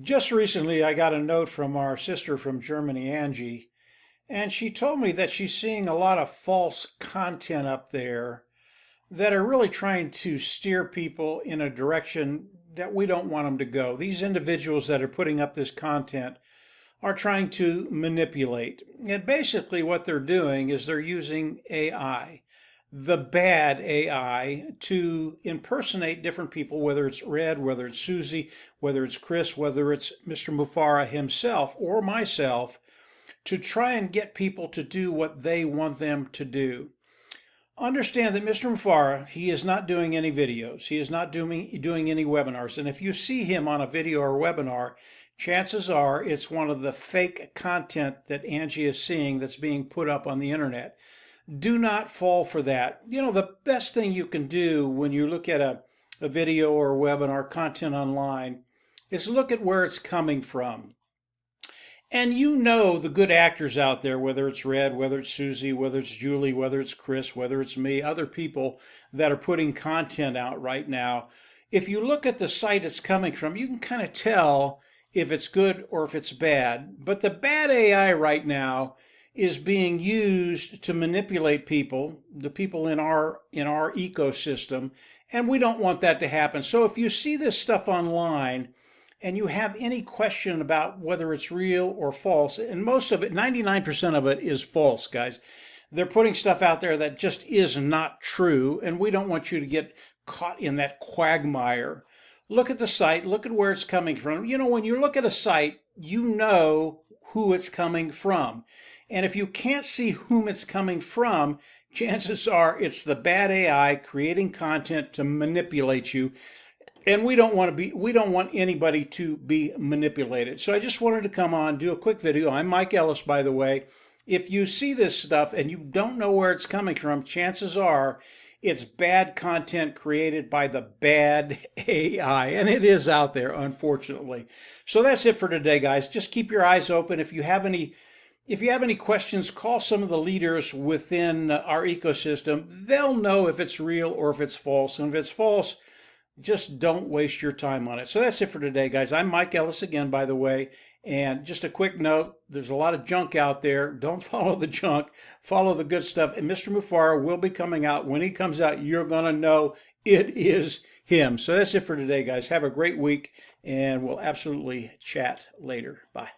Just recently, I got a note from our sister from Germany, Angie, and she told me that she's seeing a lot of false content up there that are really trying to steer people in a direction that we don't want them to go. These individuals that are putting up this content are trying to manipulate. And basically, what they're doing is they're using AI, the bad AI, to impersonate different people, whether it's Red, whether it's Susie, whether it's Chris, whether it's Mr. Mufara himself or myself, to try and get people to do what they want them to do. Understand that Mr. Mufara, he is not doing any videos. He is not doing any webinars. And if you see him on a video or webinar, chances are it's one of the fake content that Angie is seeing that's being put up on the internet. Do not fall for that. You know, the best thing you can do when you look at a video or a webinar content online is look at where it's coming from. And you know the good actors out there, whether it's Red, whether it's Susie, whether it's Julie, whether it's Chris, whether it's me, other people that are putting content out right now. If you look at the site it's coming from, you can kind of tell if it's good or if it's bad. But the bad AI right now is being used to manipulate people, the people in our ecosystem, and we don't want that to happen. So if you see this stuff online, and you have any question about whether it's real or false, and most of it, 99% of it is false, guys. They're putting stuff out there that just is not true, and we don't want you to get caught in that quagmire. Look at the site, look at where it's coming from. You know, when you look at a site, you know who it's coming from. And if you can't see whom it's coming from, chances are it's the bad AI creating content to manipulate you. And we don't want anybody to be manipulated. So I just wanted to come on, do a quick video. I'm Mike Ellis, by the way. If you see this stuff and you don't know where it's coming from, chances are it's bad content created by the bad AI. And it is out there, unfortunately. So that's it for today, guys. Just keep your eyes open. If you have any questions, call some of the leaders within our ecosystem. They'll know if it's real or if it's false. And if it's false, just don't waste your time on it. So that's it for today, guys. I'm Mike Ellis again, by the way. And just a quick note, there's a lot of junk out there. Don't follow the junk. Follow the good stuff. And Mr. Mufara will be coming out. When he comes out, you're going to know it is him. So that's it for today, guys. Have a great week, and we'll absolutely chat later. Bye.